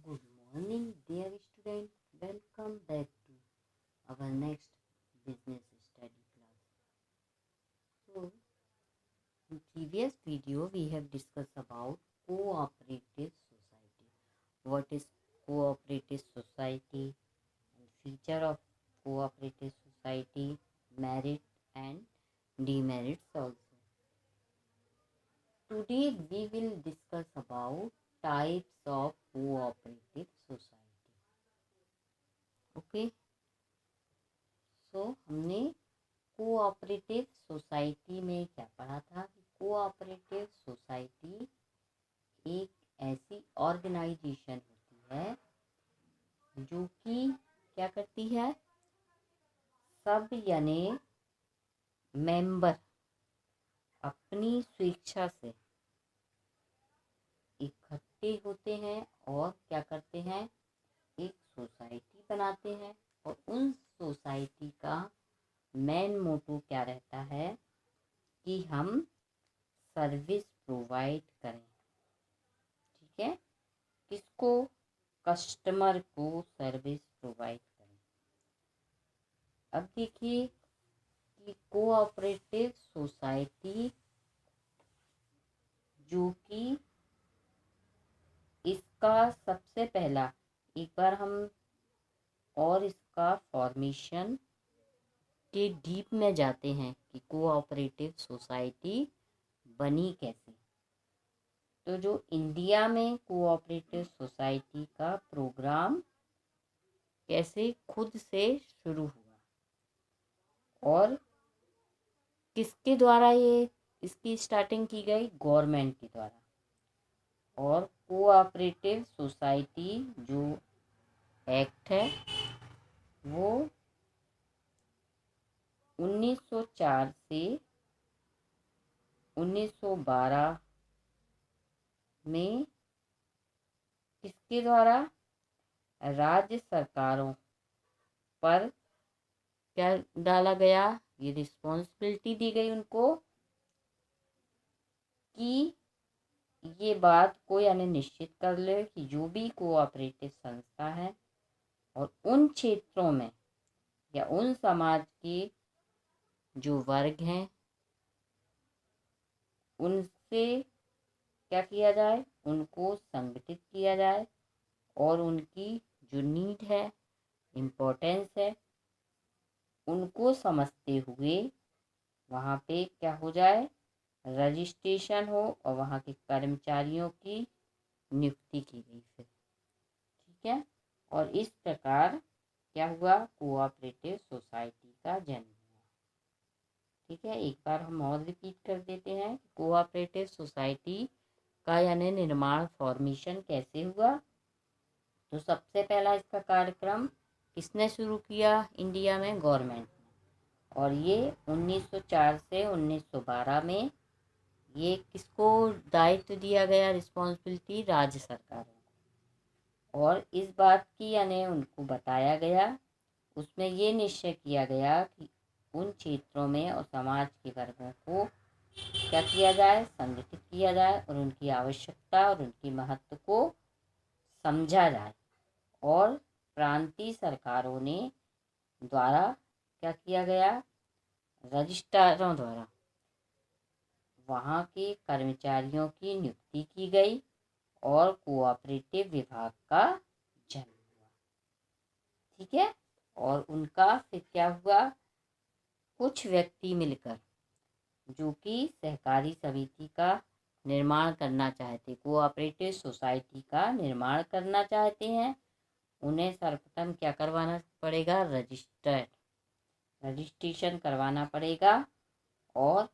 good morning, dear student. Welcome back to our next business study class. So, in previous video, we have discussed about cooperative society. What is cooperative society and feature of cooperative society, merit and demerits also. Today, we will discuss about types of cooperative society. Okay. सो हमने cooperative society में क्या पढ़ा था कि cooperative society एक ऐसी organisation होती है जो कि क्या करती है, सब यानी मेंबर अपनी स्वेच्छा से इकट्ठे होते हैं और क्या करते हैं, एक सोसाइटी बनाते हैं। और उन सोसाइटी का मेन मोटो क्या रहता है कि हम सर्विस प्रोवाइड करें। ठीक है, किसको? कस्टमर को सर्विस प्रोवाइड करें। अब देखिए कि कोऑपरेटिव सोसाइटी जो कि इसका सबसे पहला एक बार हम और इसका फॉर्मेशन के डीप में जाते हैं कि कोऑपरेटिव सोसाइटी बनी कैसे। तो जो इंडिया में कोऑपरेटिव सोसाइटी का प्रोग्राम कैसे खुद से शुरू हुआ और किसके द्वारा ये इसकी स्टार्टिंग की गई? गवर्नमेंट के द्वारा। और कोऑपरेटिव सोसाइटी जो एक्ट है वो 1904 से 1912 में किसके द्वारा? राज्य सरकारों पर क्या डाला गया? ये रिस्पॉन्सिबिलिटी दी गई उनको कि ये बात को यानी निश्चित कर ले कि जो भी कोऑपरेटिव संस्था है और उन क्षेत्रों में या उन समाज के जो वर्ग हैं उनसे क्या किया जाए, उनको संगठित किया जाए और उनकी जो नीड है, इम्पोर्टेंस है, उनको समझते हुए वहाँ पे क्या हो जाए, रजिस्ट्रेशन हो और वहाँ के कर्मचारियों की नियुक्ति की गई फिर। ठीक है, और इस प्रकार क्या हुआ, कोऑपरेटिव सोसाइटी का जन्म हुआ। ठीक है, एक बार हम और रिपीट कर देते हैं, कोऑपरेटिव सोसाइटी का यानी निर्माण फॉर्मेशन कैसे हुआ। तो सबसे पहला इसका कार्यक्रम किसने शुरू किया इंडिया में? गवर्नमेंट। और ये 1904 से 1912 में ये किसको दायित्व दिया गया, रिस्पॉन्सिबिलिटी? राज्य सरकारों को। और इस बात की यानी उनको बताया गया, उसमें ये निश्चय किया गया कि उन क्षेत्रों में और समाज के वर्गों को क्या किया जाए, संगठित किया जाए और उनकी आवश्यकता और उनके महत्व को समझा जाए। और प्रांतीय सरकारों ने द्वारा क्या किया गया, रजिस्ट्रारों द्वारा वहाँ के कर्मचारियों की नियुक्ति की गई और कोऑपरेटिव विभाग का जन्म हुआ। ठीक है, और उनका फिर क्या हुआ, कुछ व्यक्ति मिलकर जो कि सहकारी समिति का निर्माण करना चाहते, कोऑपरेटिव सोसाइटी का निर्माण करना चाहते हैं, उन्हें सर्वप्रथम क्या करवाना पड़ेगा, रजिस्ट्रेशन करवाना पड़ेगा और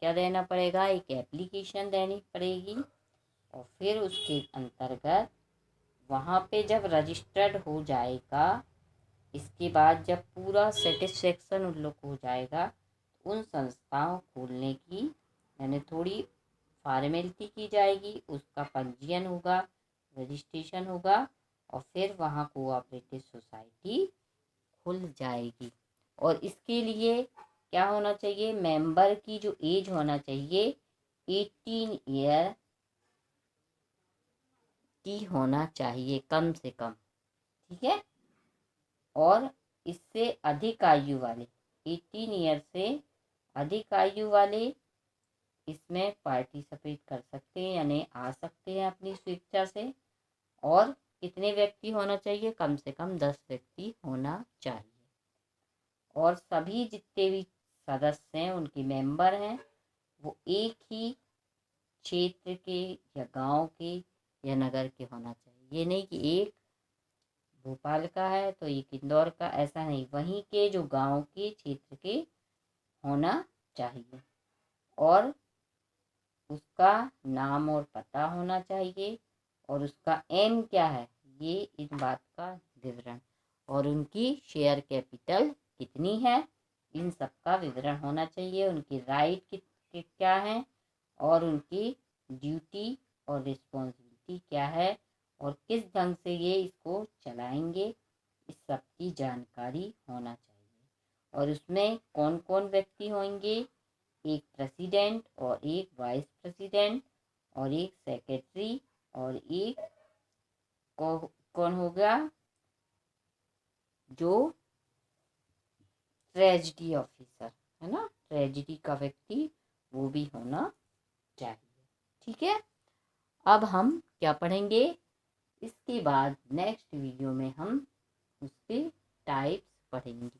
क्या देना पड़ेगा, एक एप्लीकेशन देनी पड़ेगी। और फिर उसके अंतर्गत वहाँ पे जब रजिस्टर्ड हो जाएगा, इसके बाद जब पूरा सेटिस्फेक्शन उन लोग को हो जाएगा, उन संस्थाओं खोलने की यानी थोड़ी फॉर्मेलिटी की जाएगी, उसका पंजीयन होगा, रजिस्ट्रेशन होगा और फिर वहाँ कोऑपरेटिव सोसाइटी खुल जाएगी। और इसके लिए क्या होना चाहिए, मेंबर की जो एज होना चाहिए 18 ईयर व्यक्ति होना चाहिए कम से कम, ठीक है। और इससे अधिक आयु वाले 18 ईयर से अधिक आयु वाले इसमें पार्टिसिपेट कर सकते हैं, यानी आ सकते हैं अपनी स्वेच्छा से। और कितने व्यक्ति होना चाहिए? कम से कम 10 व्यक्ति होना चाहिए। और सभी जितने भी सदस्य हैं, उनके मेंबर हैं, वो एक ही क्षेत्र के या गांव के या नगर के होना चाहिए। ये नहीं कि एक भोपाल का है तो एक इंदौर का, ऐसा नहीं, वहीं के जो गांव के क्षेत्र के होना चाहिए। और उसका नाम और पता होना चाहिए, और उसका एम क्या है, ये इन बात का विवरण, और उनकी शेयर कैपिटल कितनी है, इन सब का विवरण होना चाहिए। उनकी राइट क्या है, और उनकी ड्यूटी और रिस्पॉन्सिबिलिटी क्या है, और किस ढंग से ये इसको चलाएंगे, इस सब की जानकारी होना चाहिए। और उसमें कौन कौन व्यक्ति होंगे? एक प्रेसिडेंट और एक वाइस प्रेसिडेंट और एक सेक्रेटरी और एक कौन होगा? जो ट्रेजडी ऑफिसर है ना, ट्रेजडी का व्यक्ति, वो भी होना चाहिए, ठीक है। अब हम क्या पढ़ेंगे? इसके बाद नेक्स्ट वीडियो में हम उसके टाइप्स पढ़ेंगे।